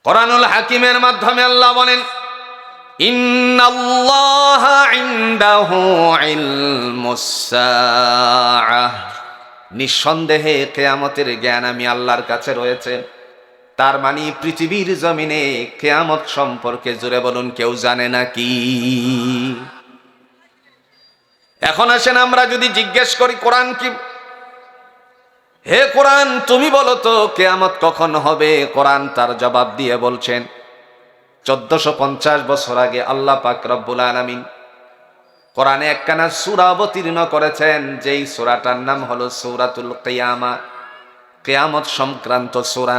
কোরআনুল হাকিমের মাধ্যমে আল্লাহ বলেন, ইন্নাল্লাহা ইনদাহু ইলমুস সাআহ, নিঃসন্দেহে কিয়ামতের জ্ঞান আমি আল্লাহর কাছে রয়েছে। তার মানে পৃথিবীর জমিনে কিয়ামত সম্পর্কে জোরে বলুন কেউ জানে নাকি? এখন আসেন আমরা যদি জিজ্ঞেস করি কোরআন কি, হে কোরআন তুমি বলো তো কিয়ামত কখন হবে? কোরআন তার জবাব দিয়ে বলছেন 1450 বছর আগে আল্লাহ পাক রব্বুল আলামিন কোরআনে একখানা সূরা অবতীর্ণ করেছেন, যেই সূরাটার নাম হলো সূরাতুল কিয়ামা, কিয়ামত সংক্রান্ত সূরা।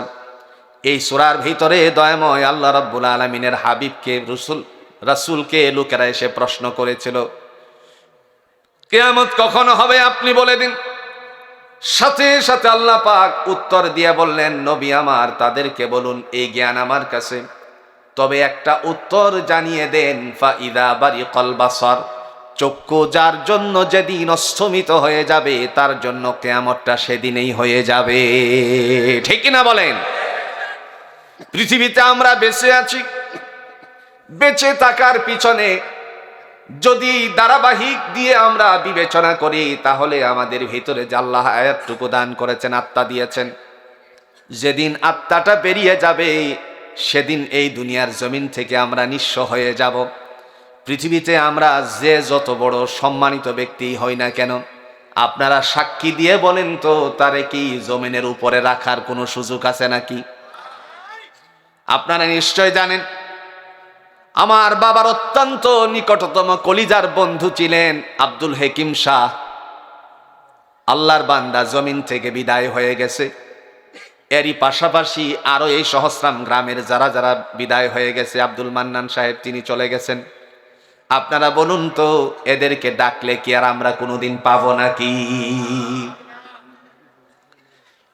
এই সূরার ভিতরে দয়াময় আল্লাহ রাব্বুল আলামিনের হাবিবকে রাসূলকে লোকেরা এসে প্রশ্ন করেছিল, কিয়ামত কখন হবে আপনি বলে দিন। সাথে সাথে আল্লাহ পাক উত্তর দিয়ে বললেন, নবী আমার তাদেরকে বলুন এই জ্ঞান আমার কাছে, তবে একটা উত্তর জানিয়ে দেন, ফাইদা বারিকাল বাসার, চক্ষু যার জন্য যেদিন অস্তমিত হয়ে যাবে তার জন্য কিয়ামতটা সেদিনেই হয়ে যাবে। ঠিক না বলেন? পৃথিবীতে আমরা বেঁচে আছি, বেঁচে থাকার পিছনে যদি ধারাবাহিক দিয়ে আমরা বিবেচনা করি তাহলে আমাদের ভিতরে যে আল্লাহ আয়াতটুকু দান করেছেন, আত্মা দিয়েছেন, যেদিন আত্মাটা বেরিয়ে যাবে সেদিন এই দুনিয়ার জমিন থেকে আমরা নিঃস্ব হয়ে যাব। পৃথিবীতে আমরা যে যত বড় সম্মানিত ব্যক্তি হই না কেন, আপনারা সাক্ষী দিয়ে বলেন তো তারে কি জমিনের উপরে রাখার কোনো সুযোগ আছে নাকি? আপনারা নিশ্চয় জানেন, আমার বাবার অত্যন্ত নিকটতম কলিজার বন্ধু ছিলেন আব্দুল হাকিম শাহ। আল্লাহর বান্দা জমিন থেকে বিদায় হয়ে গেছে। এরই পাশাপাশি আরো এই সহস্রাম গ্রামের যারা যারা বিদায় হয়ে গেছে, আব্দুল মান্নান সাহেব তিনি চলে গেছেন। আপনারা বলুন তো এদেরকে ডাকলে কি আর আমরা কোনোদিন পাবো নাকি?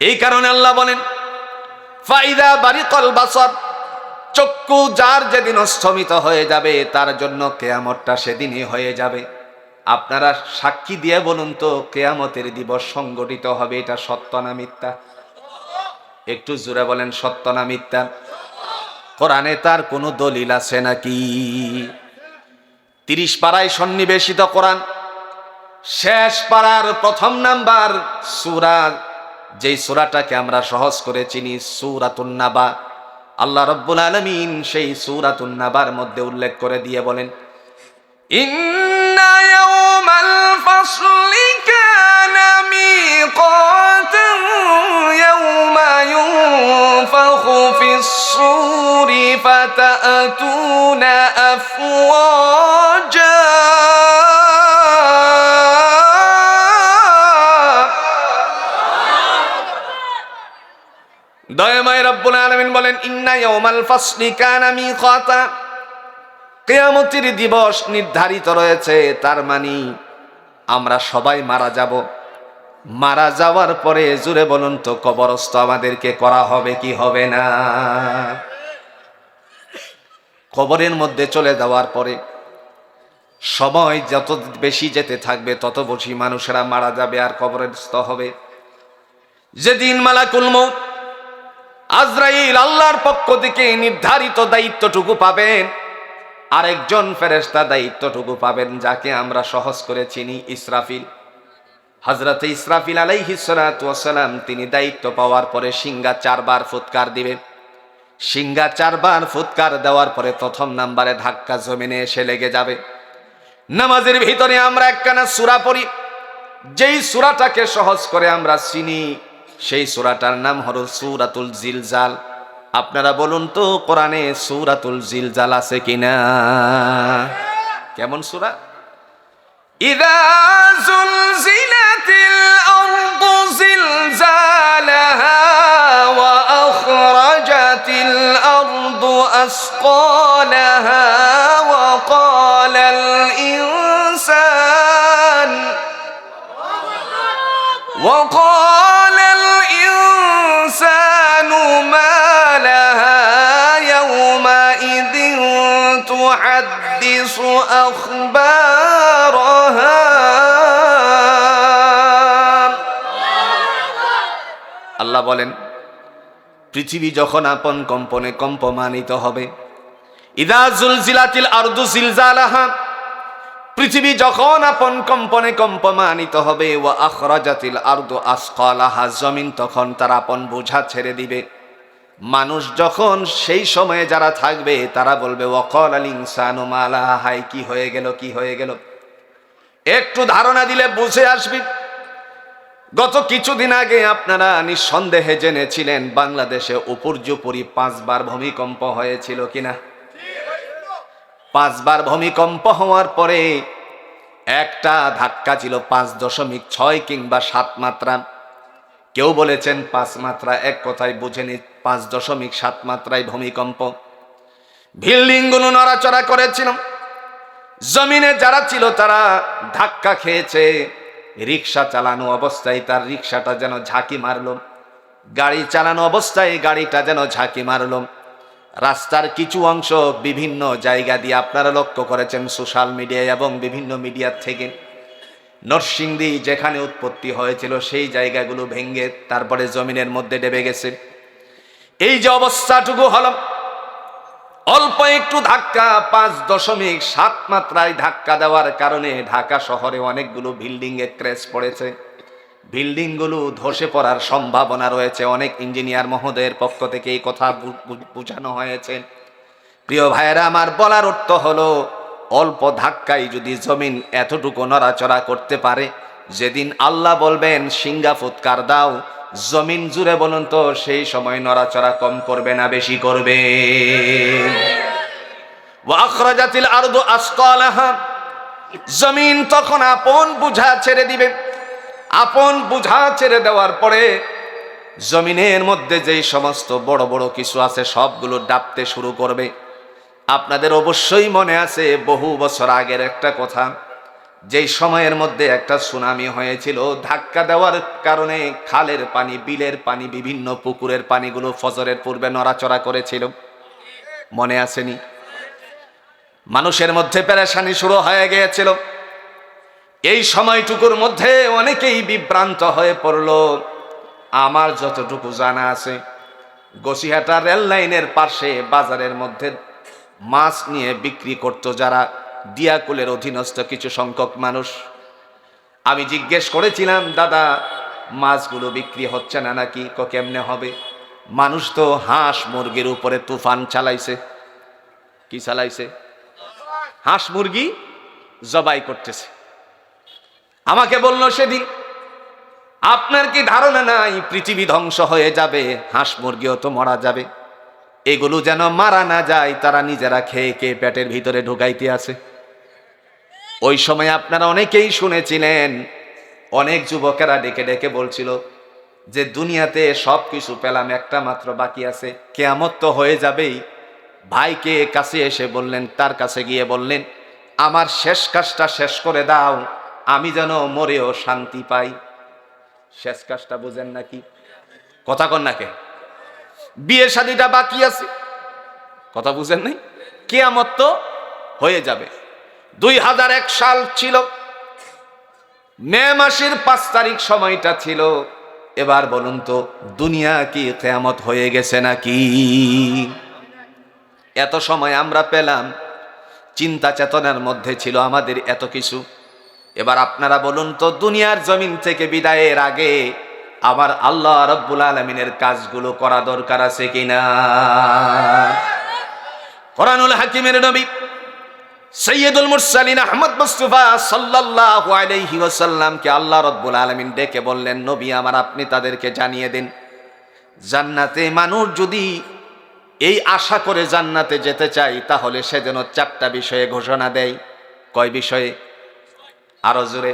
এই কারণে আল্লাহ বলেন, ফাইদা বারিকাল বাসার, চক্ষু যার যেদিন অস্তমিত হয়ে যাবে তার জন্য কিয়ামতটা সেদিনই হয়ে যাবে। আপনারা সাক্ষী দিয়ে বলুন তো কিয়ামতের দিবস সংগঠিত হবে, এটা সত্য না মিথ্যা? একটু জোরে বলেন, সত্য না মিথ্যা? কোরআনে তার কোনো দলিল আছে নাকি? 30 পারায় সন্নিবেশিত কোরআন, শেষ পারার প্রথম নাম্বার সূরা, যেই সূরাটাকে আমরা সহজ করে চিনি সূরাতুন নাবা, আল্লাহ রাব্বুল আলামিন সেই সূরাতুন নাবার মধ্যে উল্লেখ করে দিয়ে বলেন, ইন্না ইয়াওমাল ফাসলি কানা মিকাতান ইয়াওমা ইউনফাখু ফিস সূরি ফাতাতুনা আফওয়াজা। দয়াময় রব্বুল আলামিন বলেন, ইন্না ইয়াওমাল ফাসলি কানা মিকাতা, কিয়ামতের দিবস নির্ধারিত রয়েছে। তার মানে আমরা সবাই মারা যাব। মারা যাওয়ার পরে জুড়ে বলুন তো কবরস্থ আমাদেরকে করা হবে কি হবে না? কবরের মধ্যে চলে যাওয়ার পরে সময় যত বেশি যেতে থাকবে তত বেশি মানুষেরা মারা যাবে আর কবরস্থ হবে। যেদিন মালাকুল মউত আজরাইল আল্লাহর পক্ষ থেকে নির্ধারিত দায়িত্বটুকু পাবেন, আরেকজন ফেরেশতা দায়িত্বটুকু পাবেন, যাকে আমরা সহজ করে চিনি ইসরাফিল। হযরতে ইসরাফিল আলাইহিস সালাতু ওয়াস সালাম তিনি দায়িত্ব পাওয়ার পরে সিংহা 4 বার ফুৎকার দিবেন। সিংহা 4 বার ফুৎকার দেওয়ার পরে প্রথম নাম্বারে ধাক্কা জমিনে এসে লেগে যাবে। নামাজের ভিতরে আমরা একখানা সূরা পড়ি, যেই সূরাটাকে সহজ করে আমরা চিনি, সেই সূরাটার নাম হলো সূরাতুল জিলজাল। আপনারা বলুন তো কোরআনে সূরাতুল জিলজাল আছে কিনা? কেমন সূরা? ইযা যুলজিলাতিল আরদু জিলজালাহা ওয়া আখরাজাতিল আরদু আসকালাহা ওয়া ক্বালাল ইনসান ওয়া ক্বালাল ইনসানু মা লাহা ইয়াওমাইযিন তুহাদ্দিসু আখবারাহা। আল্লাহ বলেন, পৃথিবী যখন আপন কম্পনে কম্পমানিত হবে, ইদা জুলজিলাতিল আরদু জিলজালাহা, পৃথিবী যখন আপন কম্পনে কম্পমানিত হবে, ওয়া আখরাজাতিল আরদু আসকালাহা, জমিন তখন তার আপন বোঝা ছেড়ে দিবে। মানুষ যখন সেই সময়ে যারা থাকবে তারা বলবে ওয়াকালাল ইনসানু মা লাহা, হায় কি হয়ে গেল, কি হয়ে গেল। একটু ধারণা দিলে বুঝে আসবে। গত কিছুদিন আগে আপনারা নিঃসন্দেহে জেনেছিলেন বাংলাদেশে উপর্যুপরি 5 বার ভূমিকম্প হয়েছিল কিনা। 5 বার ভূমিকম্প হওয়ার পরে একটা ধাক্কা ছিল 5.6 কিংবা 7 মাত্রা। কেউ বলেছেন 5 মাত্রা, এক কথায় বুঝেনি 5.7 মাত্রায় ভূমিকম্প। বিল্ডিংগুলো নড়াচড়া করেছিল, জমিনে যারা ছিল তারা ধাক্কা খেয়েছে। রিক্সা চালানো অবস্থায় তার রিক্সাটা যেন ঝাঁকি মারল, গাড়ি চালানো অবস্থায় গাড়িটা যেন ঝাঁকি মারল। রাস্তার কিছু অংশ বিভিন্ন জায়গা দিয়ে আপনারা লক্ষ্য করেছেন সোশ্যাল মিডিয়ায় এবং বিভিন্ন মিডিয়ার থেকে, নরসিংদী যেখানে উৎপত্তি হয়েছিল সেই জায়গাগুলো ভেঙে তারপরে জমিনের মধ্যে ডেবে গেছে। এই যে অবস্থাটুকু হল, অল্প একটু ধাক্কা, 5.7 মাত্রায় ধাক্কা দেওয়ার কারণে ঢাকা শহরে অনেকগুলো বিল্ডিংয়ে ক্র্যাশ পড়েছে। বিল্ডিংগুলো ধসে পড়ার সম্ভাবনা রয়েছে। অনেক ইঞ্জিনিয়ার মহোদয়ের পক্ষ থেকে এই কথা বোঝানো হয়েছে। প্রিয় ভাইয়েরা আমার, বলার অর্থ হলো অল্প ধাক্কায় যদি জমিন এতটুকু নড়াচড়া করতে পারে, যেদিন আল্লাহ বলবেন সিঙ্গা ফুৎকার দাও, জমিন জুড়ে বলুন তো সেই সময় নড়াচড়া কম করবে না বেশি করবে। ওয়া আখরাজাতিল আরদু আসকালাহা, জমিন তখন আপন বুঝা ছেড়ে দিবে। আপন বুঝা ছেড়ে দেওয়ার পরে জমিনের মধ্যে যেই সমস্ত বড় বড় কিছু আছে সবগুলো ডাবতে শুরু করবে। আপনাদের অবশ্যই মনে আছে বহু বছর আগের একটা কথা, যেই সময়ের মধ্যে একটা সুনামি হয়েছিল। ধাক্কা দেওয়ার কারণে খালের পানি, বিলের পানি, বিভিন্ন পুকুরের পানিগুলো ফজরের পূর্বে নড়াচড়া করেছিল, মনে আসেনি? মানুষের মধ্যে পেরেশানি শুরু হয়ে গিয়েছিল। এই সময়টুকুর মধ্যে অনেকেই বিভ্রান্ত হয়ে পড়ল। আমার যতটুকু জানা আছে, গসিহাটা রেল লাইনের পাশে বাজারের মধ্যে মাছ নিয়ে বিক্রি করত যারা দিয়াকুলের অধীনস্থ কিছু সংখ্যক মানুষ। আমি জিজ্ঞেস করেছিলাম, দাদা মাছগুলো বিক্রি হচ্ছে না নাকি? কেমনে হবে? মানুষ তো হাঁস মুরগির উপরে তুফান চালাইছে। কি চালাইছে? হাঁস মুরগি জবাই করতেছে। আমাকে বলল সেদিন, আপনার কি ধারণা নাই পৃথিবী ধ্বংস হয়ে যাবে, হাঁস মুরগিও তো মারা যাবে? এগুলো যেন মারা না যায় তারা নিজেরা খেয়ে খেয়ে পেটের ভিতরে ঢুকাইতে আছে। ওই সময় আপনারা অনেকেই শুনেছিলেন, অনেক যুবকেরা ডেকে ডেকে বলছিল যে দুনিয়াতে সব কিছু পেলাম, একটা মাত্র বাকি আছে, কিয়ামত তো হয়ে যাবেই। ভাইকে কাছে এসে বললেন, তার কাছে গিয়ে বললেন, আমার শেষ কাজটা শেষ করে দাও, আমি যেন মরেও শান্তি পাই। শেষ কাজটা বুঝেন নাকি? কথা কন নাকে? বিয়ে শাদীটা বাকি আছে, কথা বুঝেন নাই? কিয়ামত তো হয়ে যাবে। 2001 সাল ছিল, মে মাসের 5 তারিখ সময়টা ছিল। এবার বলুন তো দুনিয়া কি কিয়ামত হয়ে গেছে নাকি? এত সময় আমরা পেলাম, চিন্তা চেতনার মধ্যে ছিল আমাদের এত কিছু। এবার আপনারা বলুন তো দুনিয়ার জমিন থেকে বিদায়ের আগে আবার আল্লাহ রাব্বুল আলামিনের কাজগুলো করা দরকার আছে কিনা? কোরআনুল হাকিমের নবী সৈয়দুল মুরসালিন আহমদ মুস্তাফা সাল্লাল্লাহু আলাইহি ওয়াসাল্লামকে আল্লাহ রাব্বুল আলামিন ডেকে বললেন, নবী আমার আপনি তাদেরকে জানিয়ে দেন, জান্নাতে মানুষ যদি এই আশা করে জান্নাতে যেতে চাই তাহলে সে যেন 4টা বিষয়ে ঘোষণা দেয়। কয় বিষয়ে? আরো জোরে।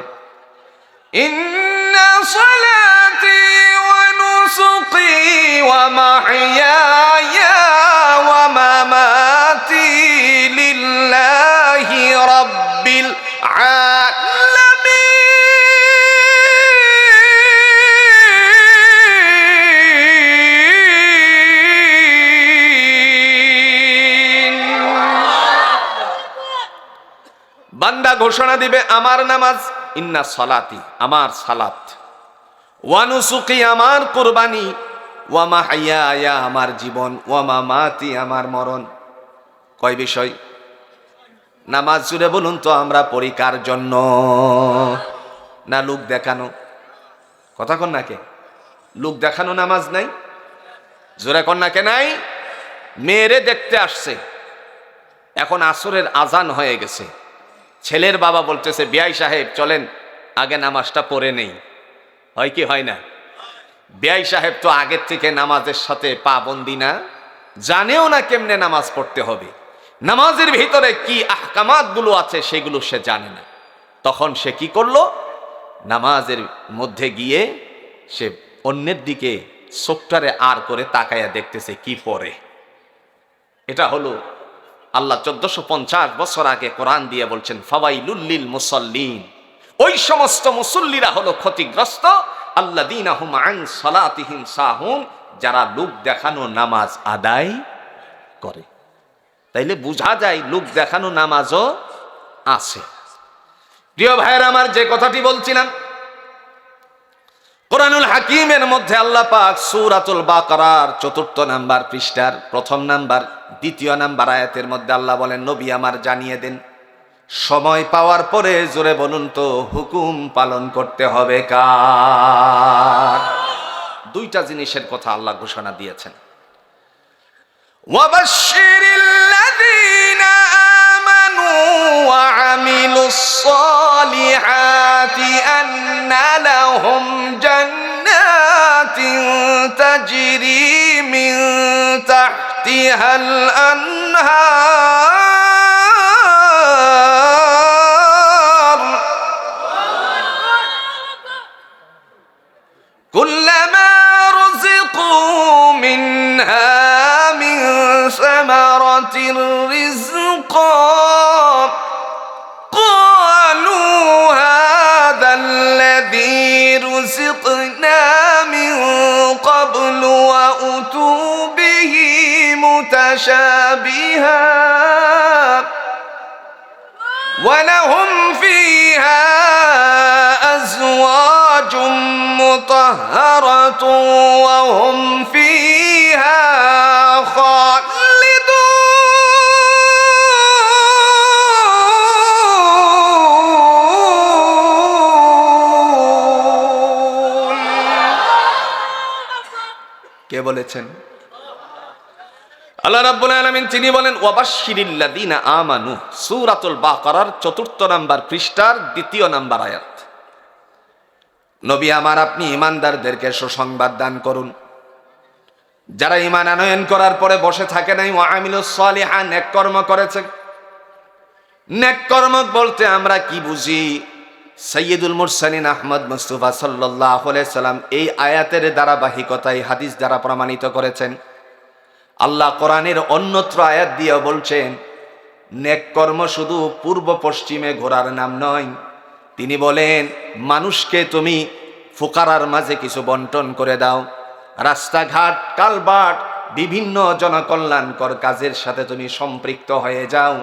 ইন্না সালাতি ওয়া নুসুকি ওয়া মাহইয়ায়া ওয়া মামাতি লিল্লাহি রাব্বিল আলামিন। বান্দা ঘোষণা দিবে, আমার নামাজ, ইন্না সালাতি আমার সালাত, ওয়া নুসুকি আমার কুরবানি, ওয়া মাহইয়ায়া আমার জীবন, ওয়া মামাতি আমার মরণ। কয় বিষয়? নামাজ জুড়ে বলুন তো আমরা পড়ি কার জন্য? না লোক দেখানো? কথা কন না কে? লোক দেখানো নামাজ নাই? জোরে কন না কে নাই? মেয়েরে দেখতে আসছে, এখন আসরের আজান হয়ে গেছে, ছেলের বাবা বলতেছে বিআই সাহেব চলেন আগে নামাজটা পড়ে নেই। হয় কি হয় না? বিআই সাহেব তো আগের থেকে নামাজের সাথে পাবন্দি না, জানেও না কেমনে নামাজ পড়তে হবে, নামাজের ভিতরে কি আহকামাত গুলো আছে সেগুলো সে জানে না। তখন সে কি করলো? নামাজের মধ্যে গিয়ে সে অন্যের দিকে চোখটারে আর করে তাকাইয়া দেখতেছে কি পড়ে। এটা হলো আল্লাহ 1450 বছর আগে কোরআন দিয়ে বলছেন ফাওয়াইলুল লিল মুসাল্লিন, ওই সমস্ত মুসল্লিরা হলো ক্ষতিগ্রস্ত, আল্লাযীনা হুম আন সালাতিহিম সাহুন, যারা লোক দেখানো নামাজ আদায় করে। তাইলে বোঝা যায় লোক দেখানো নামাজও আছে। প্রিয় ভাইয়েরা আমার, যে কথাটি বলছিলাম, কোরআনুল হাকিমের মধ্যে আল্লাহ পাক সূরাতুল বাকারার ৪র্থ নাম্বার পৃষ্ঠার ১ম নাম্বার ২য় নাম্বার আয়াতের মধ্যে আল্লাহ বলেন, নবী আমার জানিয়ে দেন, সময় পাওয়ার পরে জোরে বলুন তো হুকুম পালন করতে হবে কার? দুইটা জিনিসের কথা আল্লাহ ঘোষণা দিয়েছেন। ওয়াবাশশিরিল্লাযীনা আমানু ওয়া আমিলুস সালিহাতি আন্না লাহুম জান্নাতিন তাজরি মিন তাহতিহাল আনহার কুল্লামা রুযিকু মিনহা ثمرة رزقا قالوا هذا الذي رزقنا من قبل وأتوا به متشابها ولهم فيها أزواج مطهرة وهم فيها خالدون। কে বলেছেন? আল্লাহ রাব্বুল আলামিন। তিনি বলেন ওয়াবাশশিরিল্লাযীনা আমানু, সূরাতুল বাকারার ৪র্থ নাম্বার পৃষ্ঠার ২য় নাম্বার আয়াত। নবী আমার, আপনি ঈমানদারদেরকে সুসংবাদ দান করুন, যারা ঈমান আনয়ন করার পরে বসে থাকে নাই, ওয়া আমিলুস সালিহান, নেক কর্ম করেছে। নেক কর্ম বলতে আমরা কি বুঝি? সাইয়্যিদুল মুরসালিন আহমদ মুস্তাফা সাল্লাল্লাহু আলাইহি সাল্লাম এই আয়াতের ধারাবাহিকতায় হাদিস দ্বারা প্রমাণিত করেছেন। আল্লাহ কোরআনের অন্যত্র আয়াত দিয়ে বলছেন, নেক কর্ম শুধু পূর্ব পশ্চিমে ঘোরার নাম নয়। তিনি বলেন, মানুষকে তুমি ফুকারার মাঝে কিছু বন্টন করে দাও, রাস্তাঘাট কালবাট বিভিন্ন জনকল্যাণকর কাজের সাথে তুমি সম্পৃক্ত হয়ে যাও,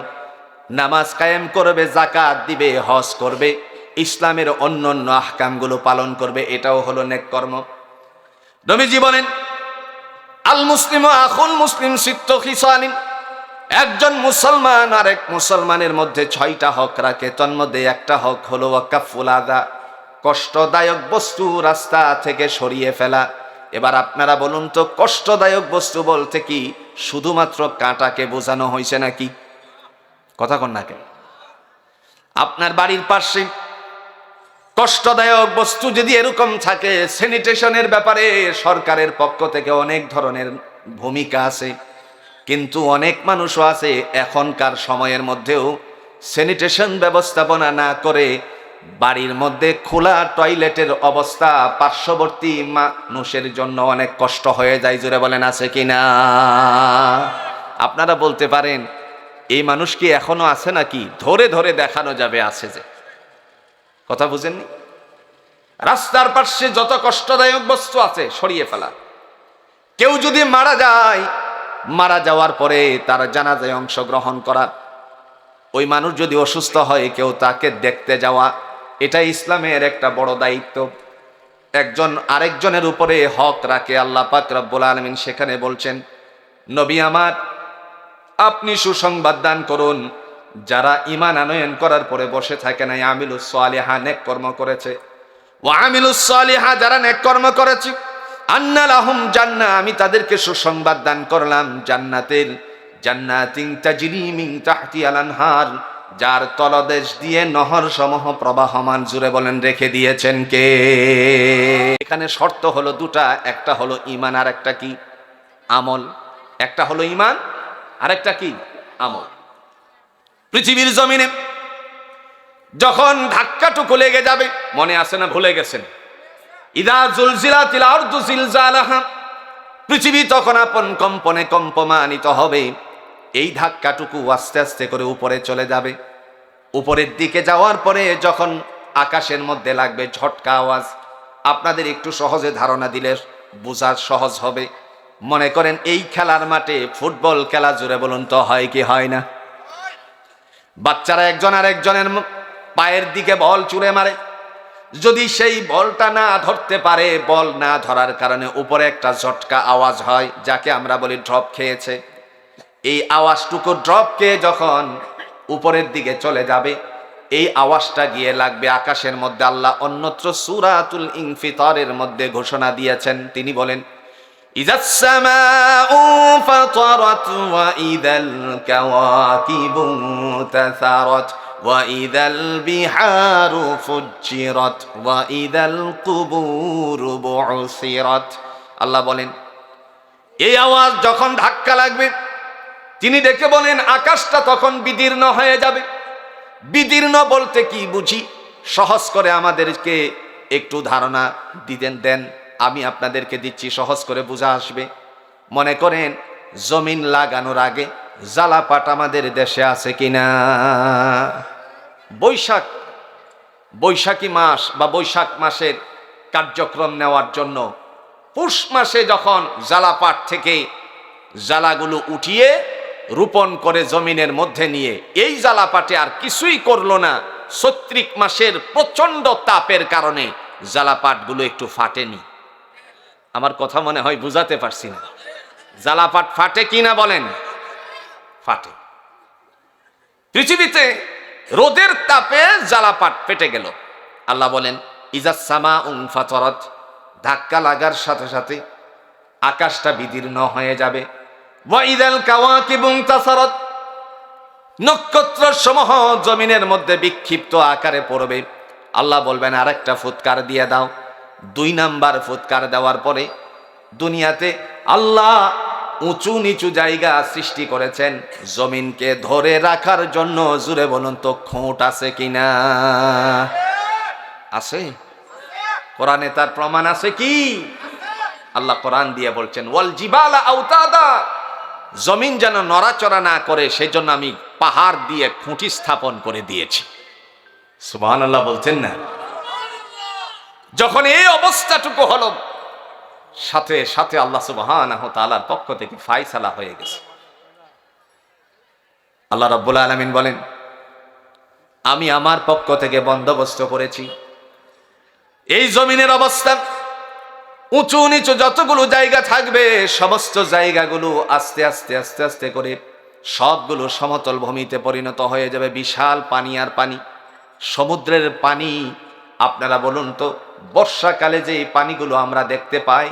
নামাজ কায়েম করবে, যাকাত দিবে, হজ করবে, ইসলামের অন্যান্য আহকামগুলো পালন করবে, এটাও হলো নেক কর্ম। নবীজি বলেন, আল মুসলিমু আখুল মুসলিম সিত্তু খিসালিন, একজন মুসলমান আরেক মুসলমানের মধ্যে 6টা হক রাখে, তন্মধ্যে একটা হক হলো ওয়াকাফুল আযা, কষ্টদায়ক বস্তু রাস্তা থেকে সরিয়ে ফেলা। এবার আপনারা বলুন তো, কষ্টদায়ক বস্তু বলতে কি শুধুমাত্র কাঁটাকে বোঝানো হয়েছে নাকি? কথা কন না কেন? আপনার বাড়ির পাশে কষ্টদায়ক বস্তু যদি এরকম থাকে, স্যানিটেশনের ব্যাপারে সরকারের পক্ষ থেকে অনেক ধরনের ভূমিকা আছে, কিন্তু অনেক মানুষও আছে এখনকার সময়ের মধ্যেও স্যানিটেশন ব্যবস্থাপনা না করে বাড়ির মধ্যে খোলা টয়লেটের অবস্থা পার্শ্ববর্তী মানুষের জন্য অনেক কষ্ট হয়ে যায়। জোরে বলেন আছে কিনা? আপনারা বলতে পারেন, এই মানুষ কি এখনো আছে নাকি? ধরে ধরে দেখানো যাবে আছে যে। কথা বুঝেননি? রাস্তার পাশে যত কষ্টদায়ক বস্তু আছে সরিয়ে ফেলা। কেউ যদি মারা যায়, মারা যাওয়ার পরে তার জানাজায় অংশগ্রহণ করা, ওই মানুষ যদি অসুস্থ হয় কেউ তাকে দেখতে যাওয়া, এটা ইসলামের একটা বড় দায়িত্ব। একজন আরেকজনের উপরে হক রাখে, আল্লাহ পাক রব্বুল আলামিন সেখানে বলছেন, নবী আমার, আপনি সুসংবাদ দান করুন, যারা ঈমান আনয়ন করার পরে বসে থাকে নাই, আমিলুস সালিহা, নেক কর্ম করেছে, ওয়া আমিলুস সালিহা, যারা নেক কর্ম করেছে, আন্না লাহুম জান্নাহ, আমি তাদেরকে সুসংবাদ দান করলাম জান্নাতের, জান্নাতিন তাজরি মিন তাহতিহাল আনহার, যার তলদেশ দিয়ে নহর সমূহ প্রবাহমান। জুড়ে বলেন, রেখে দিয়েছেন কে? এখানে শর্ত হলো দুটা, একটা হলো ঈমান আর একটা কি? আমল। একটা হলো ঈমান আর একটা কি? আমল। পৃথিবীর জমিনে যখন ধাক্কাটুকু লেগে যাবে, মনে আছে না ভুলে গেছেন? ইদা জুলজিলাতিল আরদু জিলজালাহা, পৃথিবী তখন আপন কম্পনে কম্পমানিত হবে। এই ধাক্কাটুকু আস্তে আস্তে করে উপরে চলে যাবে। উপরের দিকে যাওয়ার পরে যখন আকাশের মধ্যে লাগবে ঝটকা আওয়াজ, আপনাদের একটু সহজে ধারণা দিলে বোঝা সহজ হবে। মনে করেন এই খেলার মাঠে ফুটবল খেলা, জুড়ে বলুন তো হয় কি হয় না? বাচ্চারা একজন আর একজনের পায়ের দিকে বল ছুঁড়ে মারে, যদি সেই বলটা না ধরতে পারে, বল না ধরার কারণে উপরে একটা ঝটকা আওয়াজ হয়, যাকে আমরা বলি ড্রপ খেয়েছে। এই আওয়াজটুকু ড্রপ খেয়ে যখন উপরের দিকে চলে যাবে, এই আওয়াজটা গিয়ে লাগবে আকাশের মধ্যে। আল্লাহ অন্যত্র সূরাতুল ইনফিতারের মধ্যে ঘোষণা দিয়েছেন, তিনি বলেন, ইযাস সামাউ ফাতারাত ওয়া ইযাল কাওয়াকিবু তাসারাত ওয়া ইযাল বিহারু ফুজ্জিরাত ওয়া ইযাল কুবুরু বুসিরাত। আল্লাহ বলেন, এই আওয়াজ যখন ধাক্কা লাগবে, তিনি ডেকে বলেন, আকাশটা তখন বিদীর্ণ হয়ে যাবে। বিদীর্ণ বলতে কি বুঝি, সহজ করে আমাদেরকে একটু ধারণা দেন, আমি আপনাদেরকে দিচ্ছি, সহজ করে বোঝা আসবে। মনে করেন জমিন লাগানোর আগে জ্বালাপাট আমাদের দেশে আছে কিনা? বৈশাখী মাস বা বৈশাখ মাসের কার্যক্রম নেওয়ার জন্য পুষ মাসে যখন জ্বালাপাট থেকে জ্বালাগুলো উঠিয়ে রোপণ করে জমিনের মধ্যে নিয়ে, এই জ্বালাপাটে আর কিছুই করলো না, চৈত্রিক মাসের প্রচন্ড তাপের কারণে জ্বালাপাটগুলো একটু ফাটেনি। আমার কথা মনে হয় বুঝাতে পারছি না। জ্বালাপাট ফাটে কিনা বলেন? ফাটে। পৃথিবীতে রোদের তাপে জ্বালাপাট ফেটে গেল। আল্লাহ বলেন, ইযাস সামাউ ফাতারাত, ধাক্কা লাগার সাথে সাথে আকাশটা বিদীর্ণ হয়ে যাবে। ওয়া ইযাল কাওয়াকিবু তাসারাত, নক্ষত্র সমূহ জমিনের মধ্যে বিক্ষিপ্ত আকারে পড়বে। আল্লাহ বলবেন, আরেকটা ফুৎকার দিয়ে দাও। 2 নাম্বার ফুৎকার দেওয়ার পরে দুনিয়াতে আল্লাহ উঁচু নিচু জায়গা সৃষ্টি করেছেন জমিনকে ধরে রাখার জন্য। জুড়ে বলুন তো খুঁট আছে কিনা? আছে। কোরআনে তার প্রমাণ আছে কি? আল্লাহ কোরআন দিয়ে বলছেন, ওয়াল জিবালা আওতাদা, জমিন যেন নড়াচড়া না করে সেজন্য আমি পাহাড় দিয়ে খুঁটি স্থাপন করে দিয়েছি। সুবহানাল্লাহ বলছেন না? যখন এই অবস্থাটুকু হলো, সাথে সাথে আল্লাহ সুবহানাহু ওয়া তাআলার পক্ষ থেকে ফায়সালা হয়ে গেছে। আল্লাহ রাব্বুল আলামিন বলেন, আমি আমার পক্ষ থেকে বন্দোবস্ত করেছি এই জমিনের অবস্থা, উঁচু নিচু যতগুলো জায়গা থাকবে সমস্ত জায়গাগুলো আস্তে আস্তে আস্তে আস্তে করে সবগুলো সমতল ভূমিতে পরিণত হয়ে যাবে। বিশাল পানি আর পানি, সমুদ্রের পানি। আপনারা বলুন তো, বর্ষাকালে যে পানিগুলো আমরা দেখতে পাই,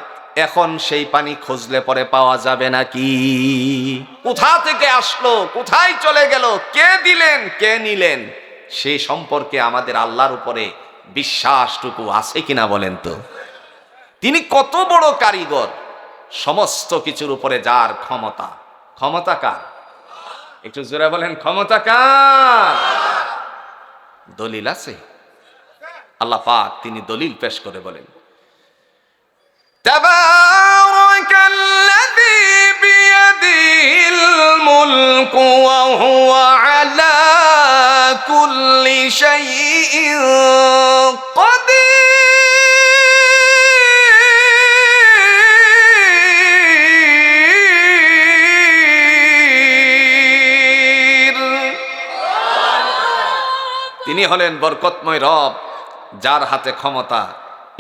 এখন সেই পানি খুঁজলে পরে পাওয়া যাবে নাকি? কোথা থেকে আসলো, কোথায় চলে গেল, কে দিলেন, কে নিলেন, সেই সম্পর্কে আমাদের আল্লাহর উপরে বিশ্বাসটুকু আছে কিনা বলেন তো? তিনি কত বড় কারিগর, সমস্ত কিছুর উপরে যার ক্ষমতা। ক্ষমতা কার? একটু জোরে বলেন, ক্ষমতা কার? দলিল আছে? আল্লাহ পাক তিনি দলিল পেশ করে বলেন, তাবারাকাল্লাযী বিয়াদিহিল মুলকু ওয়া হুয়া আলা কুল্লি শাইইন কাদির। তিনি হলেন বরকতময় রব, যার হাতে ক্ষমতা,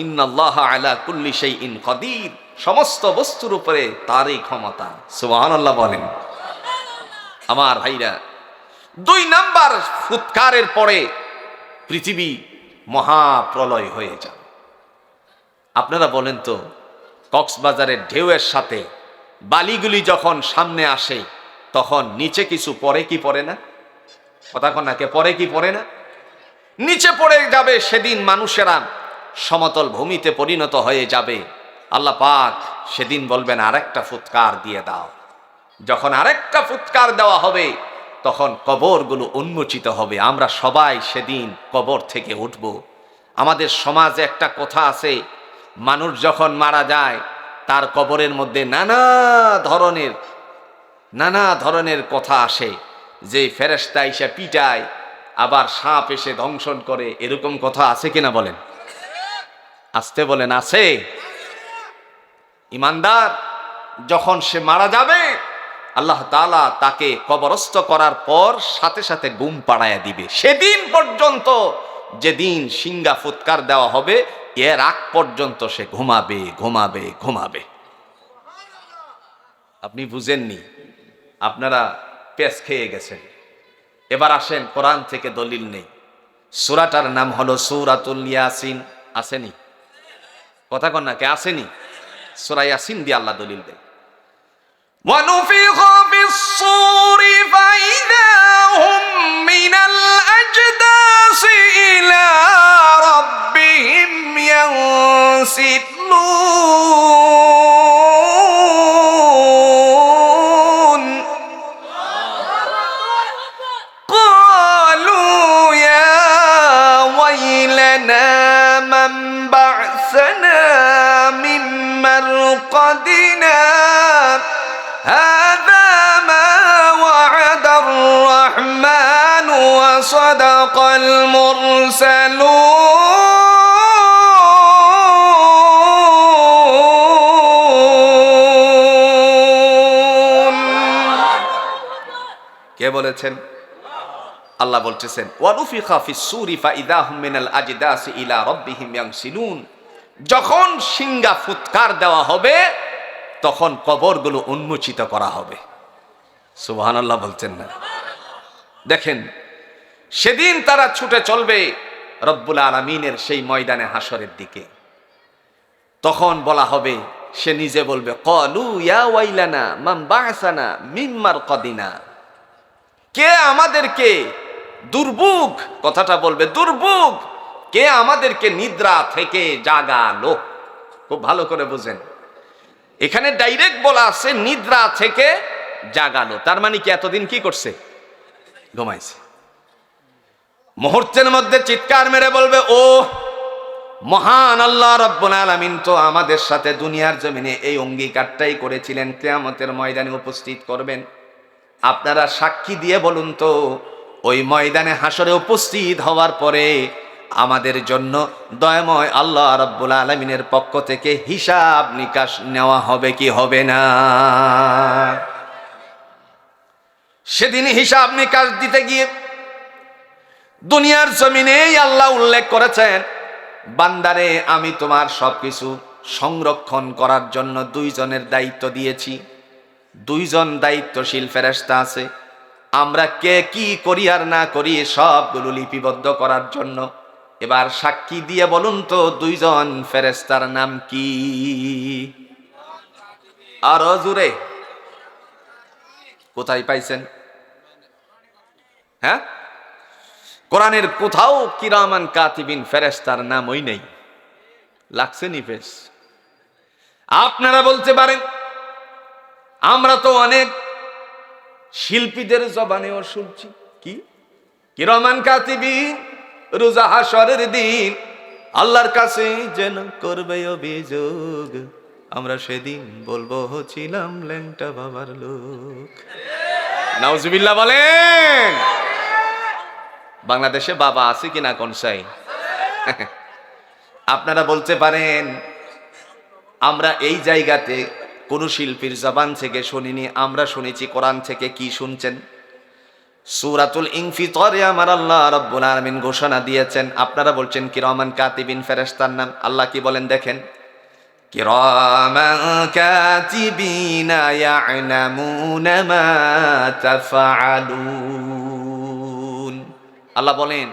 ইন্নাল্লাহা আলা কুল্লি শাইইন কাদির, সমস্ত বস্তুর উপরে তারই ক্ষমতা। সুবহানাল্লাহ বলেন। আমার ভাইরা, 2 নাম্বার ফুৎকারের পরে পৃথিবী মহাপ্রলয় হয়ে যাবে। আপনারা বলেন তো, কক্সবাজারের ঢেউয়ের সাথে বালিগুলি যখন সামনে আসে তখন নিচে কিছু পড়ে কি পড়ে না? কথা কন না, কে পড়ে কি পড়ে না? নিচে পড়ে যাবে। সেদিন মানুষেরা সমতল ভূমিতে পরিণত হয়ে যাবে। আল্লাহ পাক সেদিন বলবেন আরেকটা ফুৎকার দিয়ে দাও। যখন আরেকটা ফুৎকার দেওয়া হবে তখন কবরগুলো উন্মোচিত হবে। আমরা সবাই সেদিন কবর থেকে উঠব। আমাদের সমাজে একটা কথা আছে, মানুষ যখন মারা যায় তার কবরের মধ্যে নানা ধরনের কথা আসে, যে ফেরেশতা এসে পিটায়, আবার সাপ এসে দংশন করে। এরকম কথা আছে কিনা বলেন? আসতে বলেন, আছে? ইমানদার যখন সে মারা যাবে, আল্লাহ তাআলা তাকে কবরস্থ করার পর সাথে সাথে ঘুম পাড়াইয়া দিবে। সেদিন পর্যন্ত, যেদিন সিঙ্গা ফুৎকার দেওয়া হবে, এর আগ পর্যন্ত সে ঘুমাবে ঘুমাবে ঘুমাবে। আপনি বুঝেননি, আপনারা পেস খেয়ে গেছেন। এবার আসেন, কোরআন থেকে দলিল নেই। সূরাটার নাম হলো সূরাতুল ইয়াসিন। আসেনি? কথা কন না, কে আসেনি? সূরা ইয়াসিন দিয়ে আল্লাহ দলিল দেয়। وَنُفِخَ فِي الصُّورِ فَإِذَا هُمْ مِنَ الْأَجْدَاثِ إِلَى رَبِّهِمْ يَنسِلُونَ قَالُوا يَا وَيْلَنَا مَنْ بَعَثَنَا مِنْ مَرْقَدِنَا هذا ما وعد الرحمن وصدق المرسلون। কে বলেছেন? আল্লাহ বলতেছেন, ওয়ানুফিখা ফিস সূরি ফাইদা হুম মিনাল আজদাসি ইলা রাব্বিহিম ইয়ানসিলুন। যখন সিঙ্গা ফুৎকার দেওয়া হবে তখন কবরগুলো উন্মোচিত করা হবে। সুবহানাল্লাহ বলছেন না? দেখেন, সেদিন তারা ছুটে চলবে রব্বুল আলামিনের সেই ময়দানে হাসরের দিকে। তখন বলা হবে, সে নিজে বলবে, ক্বালু ইয়া ওয়াইলানা মান বা'সানা মিন মারকাদিনা। কে আমাদেরকে, দুর্ভোগ, কথাটা বলবে দুর্ভোগ, কে আমাদেরকে নিদ্রা থেকে জাগালো। খুব ভালো করে বুঝেন, এখানে ডাইরেক্ট বলা আছে নিদ্রা থেকে জাগালো। তার মানে কি এতদিন কি করছে? ঘুমাইছে। মুহূর্তের মধ্যে চিৎকার মেরে বলবে, ও মহান আল্লাহ রাব্বুল আলামিন তো আমাদের সাথে দুনিয়ার জমিনে এই অঙ্গীকারটাই করেছিলেন, কিয়ামতের ময়দানে উপস্থিত করবেন। আপনারা সাক্ষী দিয়ে বলুন তো, ওই ময়দানে হাসরে উপস্থিত হওয়ার পরে আমাদের জন্য দয়াময় আল্লাহ রাব্বুল আলামিনের পক্ষ থেকে হিসাব নিকাশ নেওয়া হবে কি হবে না? সেদিন হিসাব নিকাশ দিতে গিয়ে দুনিয়ার জমিনেই আল্লাহ উল্লেখ করেছেন, বান্দারে আমি তোমার সবকিছু সংরক্ষণ করার জন্য 2 জনের দায়িত্ব দিয়েছি। 2 জন দায়িত্বশীল ফেরেশতা আছে। আমরা কে কি করি আর না করি সবগুলো লিপিবদ্ধ করার জন্য। এবার সাক্ষী দিয়ে বলুন তো, 2 জন ফেরেশতার নাম কি? আরো জোরে, কোথায় পাইছেন? হ্যাঁ, কোরআনের কোথাও কিরামান কাতিবিন ফেরেশতার নাম ওই নেই। লাগছে নি ফেস? আপনারা বলতে পারেন, আমরা তো অনেক শিল্পীদের জবানেও শুনছি, কি কিরামান কাতিবিন রোজা হাসরের দিন আল্লাহর কাছে যেন করবে অভিযোগ, আমরা সেদিন বলবো ছিলাম ল্যাংটা বাবার লোক। নাউজুবিল্লাহ বলেন। বাংলাদেশে বাবা আছে কিনা কোন সাই? আপনারা বলতে পারেন, আমরা এই জায়গাতে কোন শিল্পীর জবান থেকে শুনিনি, আমরা শুনেছি কোরআন থেকে। কি শুনছেন? সূরাতুল ইনফিতরে আমার আল্লাহ রাব্বুল আলামিন ঘোষণা দিয়েছেন। আপনারা বলছেন কিরামান কাতিবিন, ফেরেশতার নাম। আল্লাহ কি বলেন দেখেন, কিরামান কাতিবিনা ইয়া'লামুনা মা তাফআলুন। আল্লাহ বলেন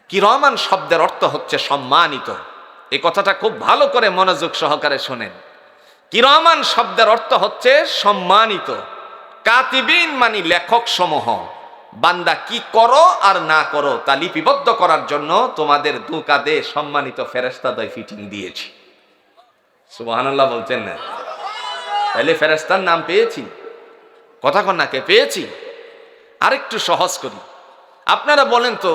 কিরামান শব্দের অর্থ হচ্ছে সম্মানিত। এই কথাটা খুব ভালো করে মনোযোগ সহকারে শোনেন। কিরামান শব্দের অর্থ হচ্ছে সম্মানিত। কাতিবিন মানে লেখক সমূহ। বান্দা কি করো আর না করো তা লিপিবদ্ধ করার জন্য তোমাদের দু কাঁধে সম্মানিত ফেরেশতাদ্বয় ফিটিং দিয়েছি। সুবহানাল্লাহ বলছেন না? তাহলে ফেরেশতার নাম পেয়েছি, কথা কন না, কে পেয়েছি? আরেকটু সহজ করি। আপনারা বলেন তো,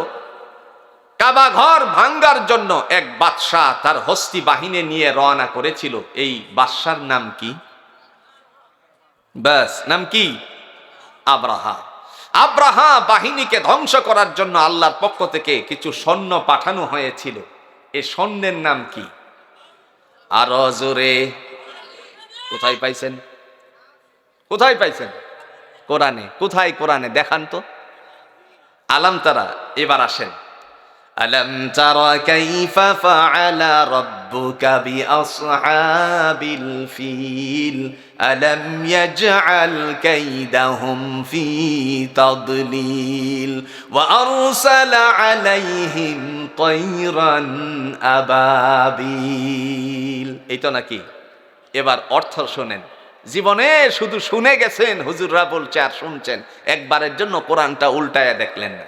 কাবা ঘর ভাঙ্গার জন্য এক বাদশাহ তার হস্তি বাহিনী নিয়ে রওনা করেছিল। এই বাদশার নাম কি? বাস, নাম কি? আব্রাহা। আব্রাহা বাহিনীকে ধ্বংস করার জন্য আল্লাহর পক্ষ থেকে কিছু সৈন্য পাঠানো হয়েছিল। এই সৈন্যের নাম কি? আরো জোরে, কোথায় পাইছেন? কোথায় পাইছেন? কোরআনে। কোথায় কোরআনে দেখান তো। আলাম তারা, এবার আসেন। আলম তারা কাইফা ফাআলা রাব্বুকা বিআসহাবিল ফিল আলম ইয়াজআল কাইদাহুম ফি তাদলিল ওয়া আরসালা আলাইহিম তায়রান আবাবিল। এই তো নাকি? এবার অর্থ শোনেন। জীবনে শুধু শুনে গেছেন, হুজুররা বলছে আর শুনছেন, একবারের জন্য কোরআনটা উল্টায়া দেখলেন না।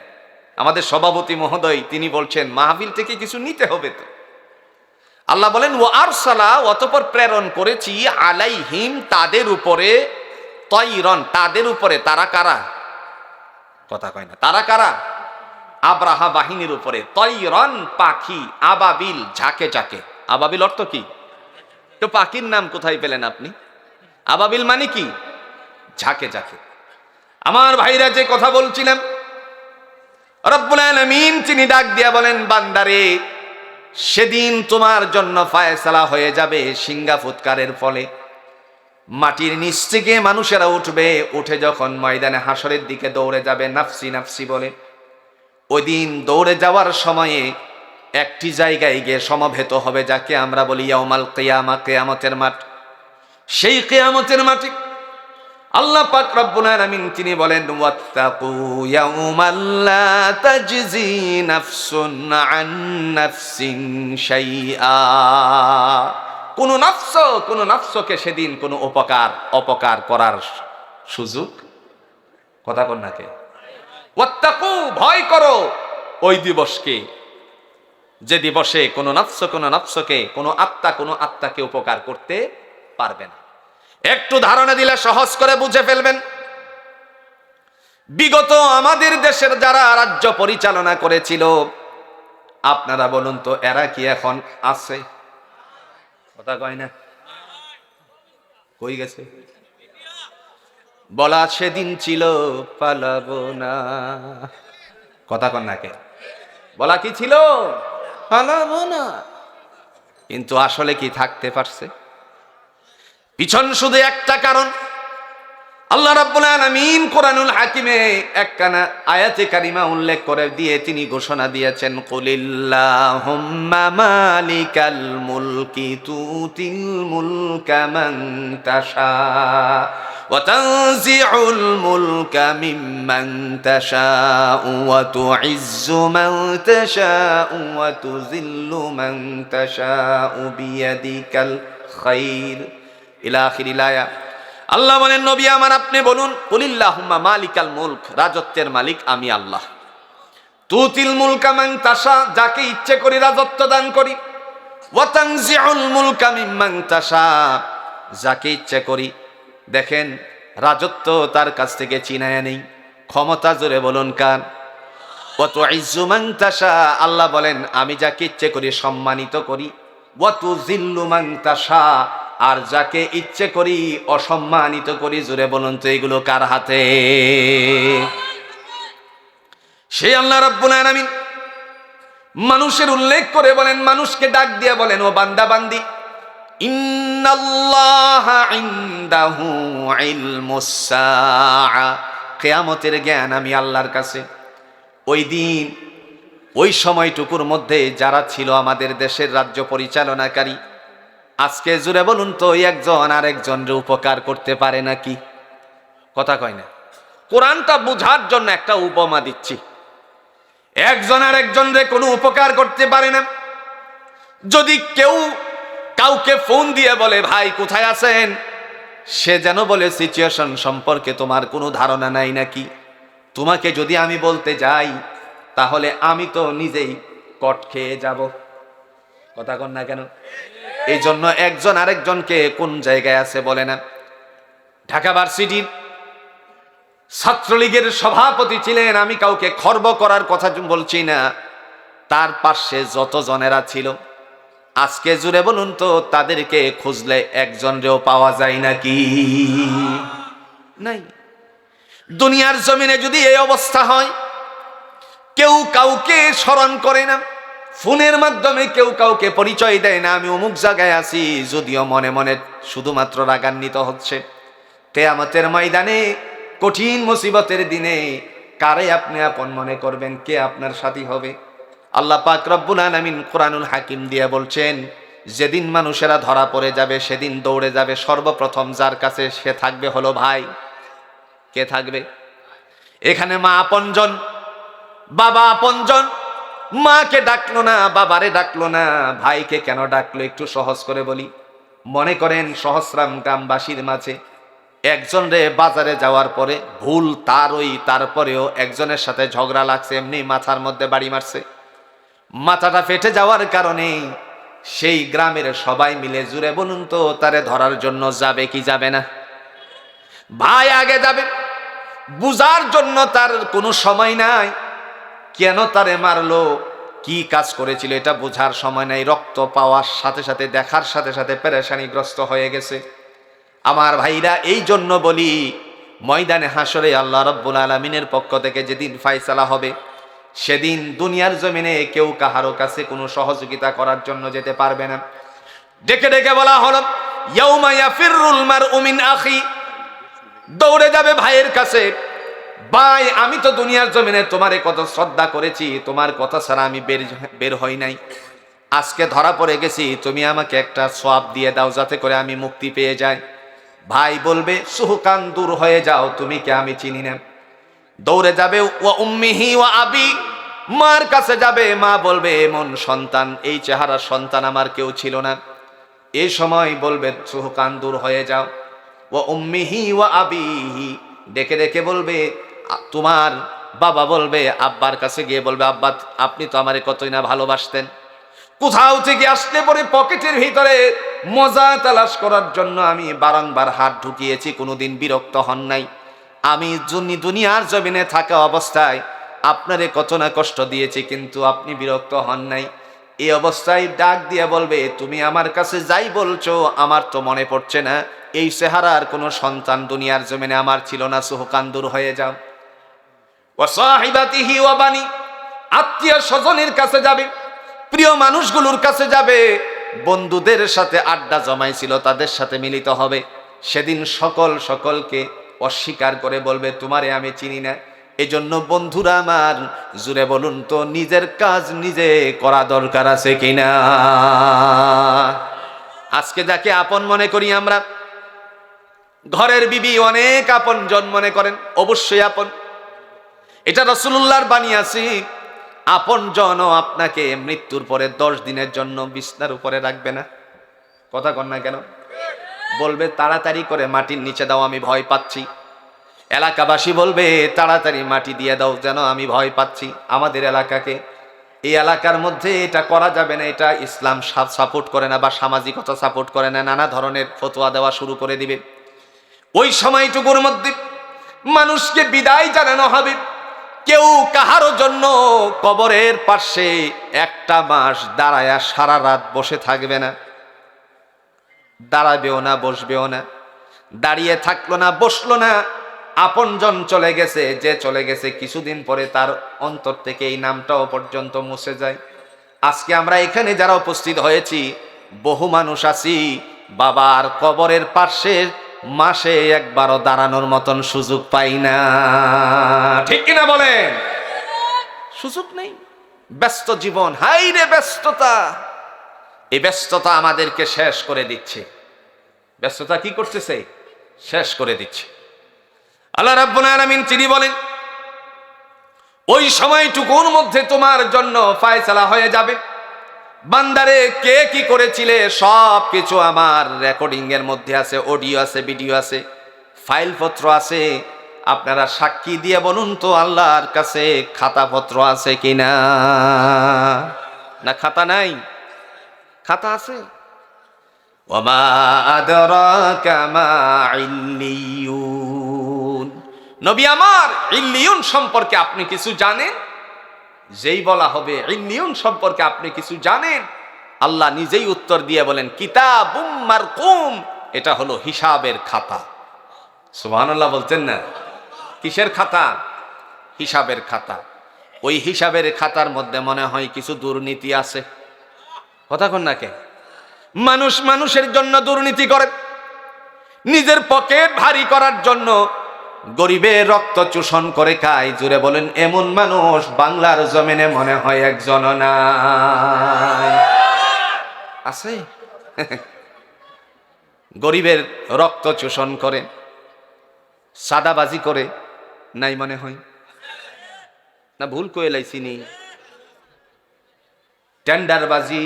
আমাদের সভাপতি মহোদয় তিনি বলছেন মাহফিল থেকে কিছু নিতে হবে তো। আল্লাহ বলেন ও আরসালা, অতঃপর প্রেরণ করেছি, আলাইহিম তাদের উপরে, তয়রন তাদের উপরে। তারা কারা? কথা কয় না। তারা কারা? আব্রাহা বাহিনীর উপরে। তয়রন পাখি, আবাবিল ঝাঁকে ঝাঁকে। আবাবিল অর্থ কি? তো পাখির নাম কোথায় পেলেন আপনি? আবাবিল মানে কি? ঝাঁকে ঝাঁকে। আমার ভাইরা যে কথা বলছিলাম, রব্বুল আলামিন তিনি ডাক দিয়া বলেন বান্দারে, সেদিন তোমার জন্য ফায়সালা হয়ে যাবে সিংহা ফুৎকারের ফলে। মাটির নিচ থেকে মানুষেরা উঠবে, উঠে যখন ময়দানে হাসরের দিকে দৌড়ে যাবে নাফসি নাফসি বলে, ওই দিন দৌড়ে যাওয়ার সময়ে একটি জায়গায় গিয়ে সমবেত হবে যাকে আমরা বলি ইয়াউমাল কিয়ামা, কিয়ামতের মাঠ। সেই কিয়ামতের মাঠে আল্লাহ পাক রব্বুল আলামিন তিনি বলেন ওয়াত্তাকু ইয়াউমাল লা তাজজি নাফসুন আন নাফসিন শাইআ। কোন নফসকে সেদিন কোন অপকার করার সুযোগ, কথা কন নাকে। ওয়াত্তাকু ভয় করো ওই দিবসকে, যে দিবসে কোন নফসকে কোন আত্মাকে উপকার করতে পারবে না। একটু ধারণা দিলে সহজ করে বুঝে ফেলবেন। বিগত আমাদের দেশের যারা রাজ্য পরিচালনা করেছিল, আপনারা বলুন তো এরা কি এখন আছে? কথা কয় না, কই গেছে? বলা সেদিন ছিল পালাবো না, কথা কন নাকে। বলা কি ছিল? পালাবো না। কিন্তু আসলে কি থাকতে পারছে? পিছন শুধু একটা কারণ। আল্লাহ রাব্বুল আলামিন কোরআনুল হাকিমে একখানা আয়াতে কারিমা উল্লেখ করে দিয়ে তিনি ঘোষণা দিয়েছেন কুলিল্লাহুম্মা মালিকাল মুলকি তুতিল মুলকা মান তাশা ওয়া তানজিউল মুলকা মিম্মান তাশাউ ওয়া তুইজ্জু মান তাশাউ ওয়া তুযিল্লু মান তাশাউ বিয়াদিকাল খায়র ইলা আখিরিল আয়া। আল্লাহ বলেন নবী আমার আপনি বলুন কুলিল্লাহুম্মা মালিকাল মুলক, রাজত্বের মালিক আমি আল্লাহ। তুতিল মুলকা মান তাশা, যাকে ইচ্ছে করি রাজত্ব দান করি। ওয়া তানজিউল মুলকা মিম্মান তাশা, যাকে ইচ্ছে করি দেখেন রাজত্ব তার কাছ থেকে ছিনায়া নেই। ক্ষমতা জোরে বলুন কার? ওয়া তুইজ্জু মান তাশা, আল্লাহ বলেন আমি যাকে ইচ্ছে করি সম্মানিত করি। ওয়া তুযিল্লু মান তাশা, আর যাকে ইচ্ছে করি অসম্মানিত করি। জোরে বলুন তো এগুলো কার হাতে? সেই আল্লাহ রাব্বুল আলামিন মানুষের উল্লেখ করে বলেন, মানুষকে ডাক দিয়ে বলেন ও বান্দা বান্দি, ইন্নাল্লাহা ইনদাহু ইলমুস সাআ, কিয়ামতের জ্ঞান আমি আল্লাহর কাছে। ওই দিন ওই সময়টুকুর মধ্যে যারা ছিল আমাদের দেশের রাজ্য পরিচালনাকারী, আজকে জুড়ে বলুন তো একজন আরেকজনের উপকার করতে পারে নাকি? কথা কয় না। কোরআনটা বুঝার জন্য একটা উপমা দিচ্ছি। একজন আরেকজনের কোনো উপকার করতে পারে না। যদি কেউ কাউকে ফোন দিয়ে বলে ভাই কোথায় আছেন, সে যেন বলে সিচুয়েশন সম্পর্কে তোমার কোনো ধারণা নাই নাকি? তোমাকে যদি আমি বলতে যাই তাহলে আমি তো নিজেই কট খেয়ে যাব। কথা কন না কেন? এই জন্য একজন আরেকজনকে কোন জায়গায় আছে বলে না। ঢাকা ভার্সিটির ছাত্রলীগের সভাপতি ছিলেন, আমি কাউকে খর্ব করার কথা বলছি না, তার পাশে যত জনেরা ছিল আজকে জুড়ে বলুন তো তাদেরকে খুঁজলে একজনরেও পাওয়া যায় নাকি? নাই। দুনিয়ার জমিনে যদি এই অবস্থা হয়, কেউ কাউকে স্মরণ করে না, ফোনের মাধ্যমে কেউ কাউকে পরিচয় দেয় না আমি অমুক জায়গায় আছি, যদিও মনে মনে শুধুমাত্র রাগান্বিত হচ্ছে। কিয়ামতের ময়দানে কঠিন মুসিবতের দিনে কারে আপনি আপন মনে করবেন, কে আপনার সাথী হবে? আল্লাহ পাক রব্বুল আলামিন কোরআনুল হাকিম দিয়ে বলছেন, যেদিন মানুষেরা ধরা পড়ে যাবে সেদিন দৌড়ে যাবে সর্বপ্রথম যার কাছে, সে থাকবে হলো ভাই। কে থাকবে? এখানে মা আপনজন, বাবা আপনজন। মাকে ডাকলো না, বাবারে ডাকলো না, ভাইকে কেন ডাকলো? একটু সহজ করে বলি। মনে করেন সহস্রাম গ্রামবাসীর মাঝে একজন রে বাজারে যাওয়ার পরে ভুল তারপরেও একজনের সাথে ঝগড়া লাগছে, এমনি মাথার মধ্যে বাড়ি মারছে। মাথাটা ফেটে যাওয়ার কারণে সেই গ্রামের সবাই মিলে জুড়ে বলুন তো তারে ধরার জন্য যাবে কি যাবে না? ভাই আগে যাবে, বুঝার জন্য তার কোনো সময় নাই। কেন তারে মারলো, কি কাজ করেছিল এটা বোঝার সময় নাই। রক্ত পাওয়ার সাথে সাথে, দেখার সাথে সাথে পেরেশানিগ্রস্ত হয়ে গেছে। আমার ভাইরা, এই জন্য বলি ময়দানে হাসরে আল্লাহ রাব্বুল আলামিনের পক্ষ থেকে যেদিন ফায়সালা হবে, সেদিন দুনিয়ার জমিনে কেউ কাহারো কাছে কোনো সহযোগিতা করার জন্য যেতে পারবে না। ডেকে ডেকে বলা হলো, ইয়াউমা ইয়াফিরুল মারউ মিন আখি, দৌড়ে যাবে ভাইয়ের কাছে। ভাই, আমি তো দুনিয়ার জমিনে তোমারে কত শ্রদ্ধা করেছি, তোমার কথা ছাড়া আমি বের হই নাই। আজকে ধরা পড়ে গেছি, তুমি আমাকে একটা সওয়াব দিয়ে দাও যাতে করে আমি মুক্তি পেয়ে যাই। ভাই বলবে, সুহকান দূর হয়ে যাও, তুমি কে আমি চিনি না। দৌড়ে যাবে ওয়া উম্মিহি ওয়া আবি, মার কাছে যাবে। মা বলবে, এমন সন্তান, এই চেহারার সন্তান আমার কেউ ছিল না। এই সময় বলবে, সুহকান দূর হয়ে যাও। ওয়া উম্মিহি ওয়া আবিহি, ডেকে ডেকে বলবে, তোমার বাবা বলবে আব্বার কাছে গিয়ে বলবে, আব্বা আপনি তো আমারে কতই না ভালোবাসতেন। কোথাও থেকে আসলে পরে পকেটের ভিতরে মজা তালাশ করার জন্য আমি বারংবার হাত ঢুকিয়েছি, কোনোদিন বিরক্ত হন নাই। আমি দুনিয়ার জমিনে থাকা অবস্থায় আপনারে কত না কষ্ট দিয়েছি, কিন্তু আপনি বিরক্ত হন নাই। এই অবস্থায় ডাক দিয়ে বলবে, তুমি আমার কাছে যাই বলছো আমার তো মনে পড়ছে না, এই চেহারার কোনো সন্তান দুনিয়ার জমিনে আমার ছিল না, সুহকান দূর হয়ে যাও। ওয়া সাহিবাতিহি ওয়া বানি, আত্মীয় স্বজনের কাছে যাবে, প্রিয় মানুষগুলোর কাছে যাবে, বন্ধুদের সাথে আড্ডা জমাইছিল তাদের সাথে মিলিত হবে। সেদিন সকলকে অস্বীকার করে বলবে, তোমারে আমি চিনি না। এজন্য বন্ধুরা আমার, জুড়ে বলুন তো নিজের কাজ নিজে করা দরকার আছে কিনা? আজকে যাকে আপন মনে করি আমরা, ঘরের বিবি অনেক আপনজন মনে করেন, অবশ্যই আপন। এটা রাসূলুল্লাহর বাণী আছে, আপনজনও আপনাকে মৃত্যুর পরে 10 দিনের জন্য বিছনার উপরে রাখবে না। কথা কন না কেন? বলবে তাড়াতাড়ি করে মাটির নিচে দাও, আমি ভয় পাচ্ছি। এলাকাবাসী বলবে তাড়াতাড়ি মাটি দিয়ে দাও, যেন আমি ভয় পাচ্ছি আমাদের এলাকাকে। এই এলাকার মধ্যে এটা করা যাবে না, এটা ইসলাম সাপোর্ট করে না বা সামাজিকতা সাপোর্ট করে না, নানা ধরনের ফতোয়া দেওয়া শুরু করে দিবে। ওই সময়টুকুর মধ্যে মানুষকে বিদায় জানানো হবে। কেউ কাহারো জন্য কবরের পাশে 1টা মাস দাঁড়ায়া সারা রাত বসে থাকবে না, দাঁড়াবেও না, বসবেও না। দাঁড়িয়ে থাকলো না, বসলো না। আপনজন চলে গেছে, যে চলে গেছে কিছুদিন পরে তার অন্তর থেকে এই নামটাও পর্যন্ত মুছে যায়। আজকে আমরা এখানে যারা উপস্থিত হয়েছি, বহু মানুষ আছি বাবার কবরের পাশে মাসে একবারও দাঁড়ানোর মতন সুযোগ পাই না। ঠিক কিনা বলেন? সুযোগ নেই, ব্যস্ত জীবন, হাই রে ব্যস্ততা। এই ব্যস্ততা আমাদেরকে শেষ করে দিচ্ছে। ব্যস্ততা কি করতেছে? শেষ করে দিচ্ছে। আল্লাহ রাব্বুল আলামিন তিনি বলেন, ওই সময়টুকুর মধ্যে তোমার জন্য ফায়সালা হয়ে যাবে। বান্দারে কে কি করেছিলে সব কিছু আমার রেকর্ডিং এর মধ্যে আছে, অডিও আছে, ভিডিও আছে, ফাইলপত্র আছে। আপনারা সাক্ষী দিয়ে বলুন তো আল্লাহর কাছে খাতাপত্র আছে কিনা? না খাতা নাই? খাতা আছে। ওয়ামা আদরাকা মা ইল্লিয়ুন। নবী আমার, ইল্লিয়ুন সম্পর্কে আপনি কিছু জানেন? যেই বলা হবে ইল্লিয়ুন সম্পর্কে আপনি কিছু জানেন, আল্লাহ নিজেই উত্তর দিয়ে বলেন কিতাবুম মারকুম, এটা হলো হিসাবের খাতা। সুবহানাল্লাহ বলতেন না? কিসের খাতা? হিসাবের খাতা। ওই হিসাবের খাতার মধ্যে মনে হয় কিছু দুর্নীতি আছে। কথা কন না কে? মানুষ মানুষের জন্য দুর্নীতি করে, নিজের পকেট ভারী করার জন্য গরিবের রক্ত চোষণ করে খায়। জুড়ে বলেন এমন মানুষ বাংলার জমিনে মনে হয় একজনও নাই। আছে? গরিবের রক্ত চোষণ করে, সাদাবাজি করে, নাই মনে হয়? না ভুল কয়ে লাইছিনি? টেন্ডারবাজি।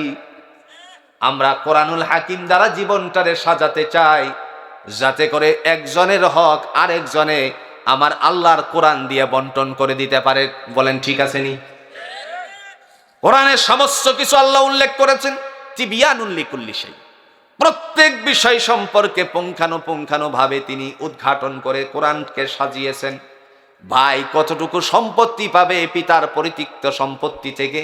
আমরা কোরআনুল হাকিম দ্বারা জীবনটারে সাজাতে চাই, যাতে করে একজনের হক আরেকজনে আমার আল্লাহর কোরআন দিয়ে বন্টন করে দিতে পারে। বলেন ঠিক আছে নি? কোরআনের সমস্ত কিছু আল্লাহ উল্লেখ করেছেন, তিবিয়ানুল লিকুল্লি শাই। প্রত্যেক বিষয় সম্পর্কে পুঙ্খানুপুঙ্খানুভাবে তিনি উদ্ঘাটন করে কোরআনকে সাজিয়েছেন। ভাই কতটুকু সম্পত্তি পাবে পিতার পরিত্যক্ত সম্পত্তি থেকে,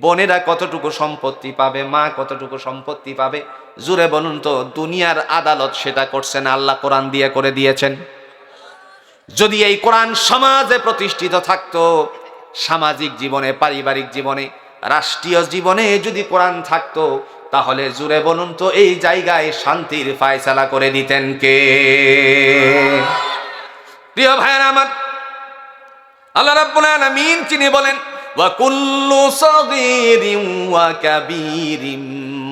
বোনেরা কতটুকু সম্পত্তি পাবে, মা কতটুকু সম্পত্তি পাবে, জুড়ে বলুন তো দুনিয়ার আদালত সেটা করছেন আল্লাহ কোরআন দিয়ে করে দিয়েছেন। যদি এই কোরআন সমাজে প্রতিষ্ঠিত থাকতো, সামাজিক জীবনে, পারিবারিক জীবনে, রাষ্ট্রীয় জীবনে যদি কোরআন থাকতো, তাহলে জুড়ে বলুন তো এই জায়গায় শান্তির ফায়সালা করে দিতেন কে? প্রিয় ভাইয়েরা আমার, আল্লাহ রাব্বুল আলামিন তিনি বলেন ওয়া কুল্লু সাগীরিন ওয়া কাবীরিন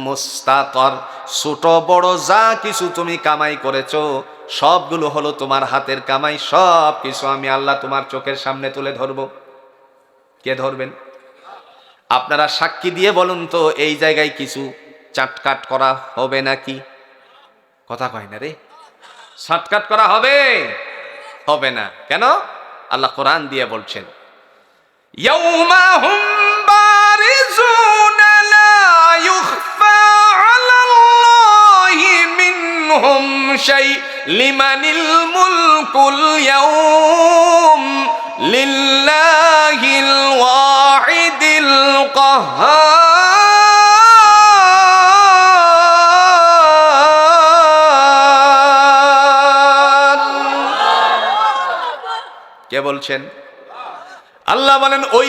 মুস্তাতর। ছোট বড় যা কিছু তুমি কামাই করেছো সবগুলো হলো তোমার হাতের কামাই। সব কিছু আমি আল্লাহ তোমার চোখের সামনে তুলে ধরবো। কে ধরবেন? আপনারা সাক্ষী দিয়ে বলুন তো এই জায়গায় কিছু চাটকাট করা হবে নাকি? কথা কয় না রে। শর্টকাট করা হবে? হবে না। কেন? আল্লাহ কোরআন দিয়ে বলছেন ইয়াউমা হুম বারিজুনা লা ইউখফা আলাল্লাহি মিনহুম শাই লিমানিল মুলকুল ইয়াউম লিল্লাহিল ওয়াহিদিল কাহ্হার। কে বলছেন? আল্লাহ বলেন ওই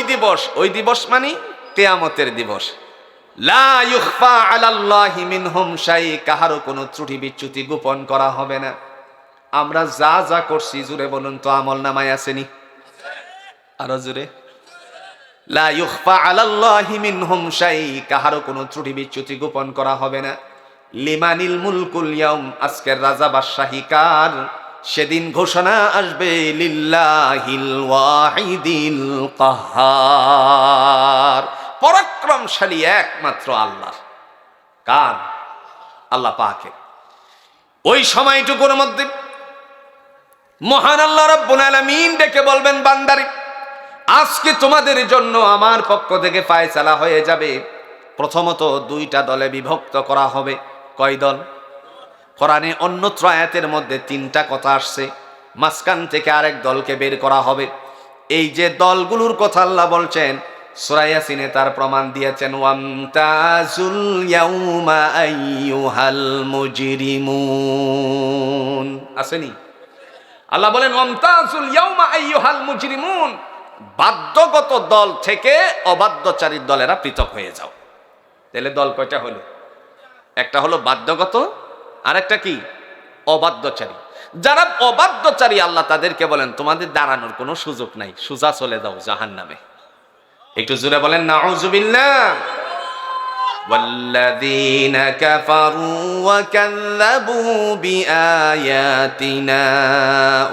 দিবস মানে কিয়ামতের দিবস। লা ইউখফা আলাল্লাহি মিনহুম শাই, কাহারও কোনো ত্রুটি বিচ্যুতি গোপন করা হবে না। আমরা যা যা করছি জুড়ে বলুন তো আমলনামায় আসেনি? আরো জুড়ে। লা ইউখফা আলাল্লাহি মিনহুম শাই, কাহারও কোনো ত্রুটি বিচ্যুতি গোপন করা হবে না। লিমানিল মুলকুল ইয়াউম, আজকের রাজা বাদশাহী কার? সেদিন ঘোষণা আসবে লিল্লাহিল ওয়াহিদিল কাহ্হার, পরাক্রমশালী একমাত্র আল্লাহ। কার? আল্লাহ পাকের। ওই সময়টুকুর মধ্যে মহান আল্লাহ রাব্বুল আলামিন ডেকে বলবেন বান্দারে আজকে তোমাদের জন্য আমার পক্ষ থেকে ফায়সালা হয়ে যাবে। প্রথমত দুইটা দলে বিভক্ত করা হবে। কয় দল? কোরআনে অন্যত্র আয়াতের মধ্যে তিনটা কথা আসছে, মাঝখান থেকে আরেক দলকে বের করা হবে। এই যে দলগুলোর কথা আল্লাহ বলছেন সূরা ইয়াসিনে তার প্রমাণ দিয়েছেন ওয়ামতাজুল ইয়াউমা আইয়ুহাল মুজরিমুন। আসেনি? আল্লাহ বলেন ওয়ামতাজুল ইয়াউমা আইয়ুহাল মুজরিমুন, বাধ্যগত দল থেকে অবাধ্যচারী দলেরা পৃথক হয়ে যাও। তাহলে দল কয়টা হলো? একটা হলো বাধ্যগত, আর একটা কি? অবাধ্যচারী। যারা অবাধ্যচারী আল্লাহ তাদেরকে বলেন তোমাদের দাঁড়ানোর কোনো সুযোগ নাই, সোজা চলে যাও জাহান্নামে। একটু জোরে বলেন নাউযুবিল্লাহ। والذين كفروا وكذبوا بآياتنا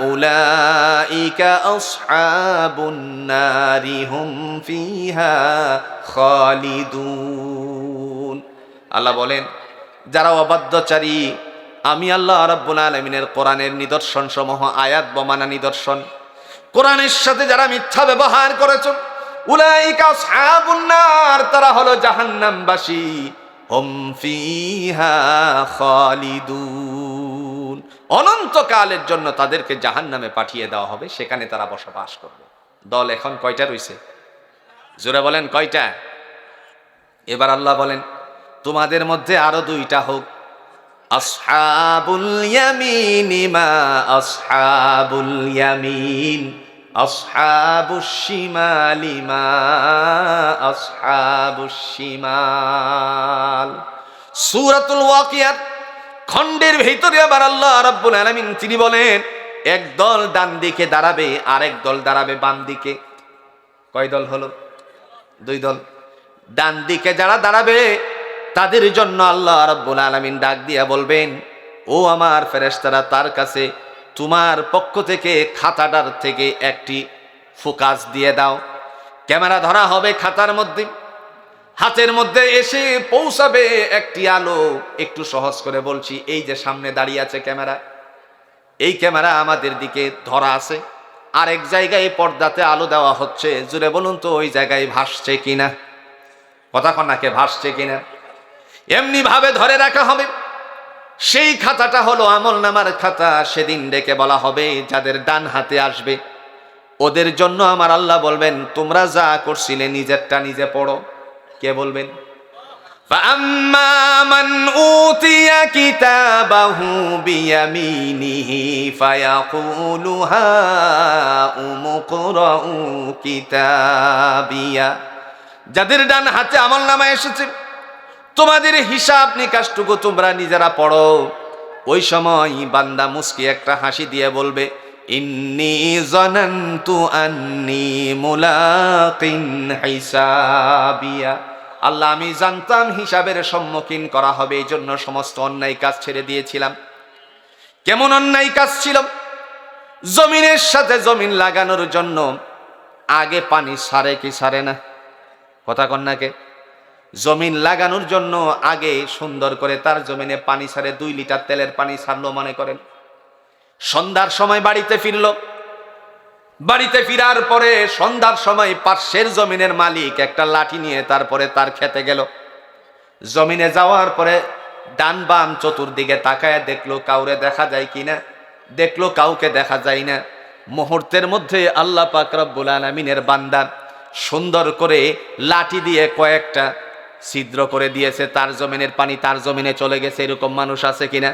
أولئك أصحاب النار هم فيها خالدون। আল্লাহ বলেন যারা অবাধ্যচারী, আমি আল্লাহ রাব্বুল আলামিনের কোরআনের নিদর্শন সমূহ, আয়াত বমানা নিদর্শন, কোরআনের সাথে যারা মিথ্যা ব্যবহার করেছে, উলাইকা আসহাবুন নার, তারা হলো জাহান্নামবাসী, হুম ফিহা খালিদুন, অনন্তকালের জন্য তাদেরকে জাহান্নামে পাঠিয়ে দেওয়া হবে, সেখানে তারা বসবাস করবে। দল এখন কয়টা রইছে? জোরে বলেন কয়টা? এবার আল্লাহ বলেন তোমাদের মধ্যে আরো দুইটা হোক, আসহাবুল ইয়ামিন মা আসহাবুল ইয়ামিন, আসহাবুশ শিমালি মা আসহাবুশ শিমাল। সূরাতুল ওয়াকিয়ার খণ্ডের ভিতরে আবার আল্লাহ রাব্বুল আলামিন তিনি বলেন এক দল ডান দিকে দাঁড়াবে, আরেক দল দাঁড়াবে বাম দিকে। কয় দল হলো? দুই দল। ডান দিকে যারা দাঁড়াবে তাদের জন্য আল্লাহ রাব্বুল আলামিন ডাক দিয়া বলবেন, ও আমার ফেরেশতারা, তার কাছে তোমার পক্ষ থেকে খাতাটার থেকে একটি ফোকাস দিয়ে দাও। ক্যামেরা ধরা হবে খাতার মধ্যে, হাতের মধ্যে এসে পৌঁছাবে একটি আলো। একটু সহজ করে বলছি, এই যে সামনে দাঁড়িয়ে আছে ক্যামেরা, এই ক্যামেরা আমাদের দিকে ধরা আছে, আরেক জায়গায় পর্দাতে আলো দেওয়া হচ্ছে। জুড়ে বলুন তো ওই জায়গায় ভাসছে কিনা? কথা কন্যাকে ভাসছে কিনা? এমনি ভাবে ধরে রাখা হবে। সেই খাতাটা হলো আমল নামার খাতা। সেদিন ডেকে বলা হবে যাদের ডান হাতে আসবে ওদের জন্য আমার আল্লাহ বলবেন তোমরা যা করছিলে নিজেরটা নিজে পড়ো। কে বলবেন? فَأَمَّا مَنْ أُوتِيَ كِتَابَهُ بِيَمِينِهِ فَيَقُولُ هَاؤُمُ اقْرَءُوا كِتَابِيَهْ। যাদের ডান হাতে আমল নামা এসেছে তোমাদের হিসাব নিকাশটুকু তোমরা নিজেরা পড়ো। ওই সময় বান্দা মুস্কি একটা হাসি দিয়ে বলবে, ইন্নী যানানতু আন্নী মুলাকিন হিসাবিয়া। আল্লাহ, আমি জানতাম হিসাবের সম্মুখীন করা হবে, এই জন্য সমস্ত অন্যায় কাজ ছেড়ে দিয়েছিলাম। কেমন অন্যায় কাজ ছিল? জমিনের সাথে জমিন লাগানোর জন্য আগে পানি সারে কি সারে না? কথা কন্যাকে, জমিন লাগানোর জন্য আগে সুন্দর করে তার জমিনে পানি ছাড়ে, 2 লিটার তেলের পানি ছাড়লো মনে করেন। সন্ধ্যার সময় বাড়িতে ফিরল, বাড়িতে ফিরার পরে সন্ধ্যার সময় পাশের জমিনের মালিক একটা লাঠি নিয়ে তারপরে তার খেতে গেল। জমিনে যাওয়ার পরে ডান বাম চতুর্দিকে তাকায় দেখলো কাউরে দেখা যায় কিনা, দেখলো কাউকে দেখা যায় না। মুহূর্তের মধ্যে আল্লাহ পাক রব্বুল আলামিনের বান্দা সুন্দর করে লাঠি দিয়ে কয়েকটা ছিদ্র করে দিয়েছে, তার জমিনের পানি তার জমিনে চলে গেছে। এরকম মানুষ আছে কিনা?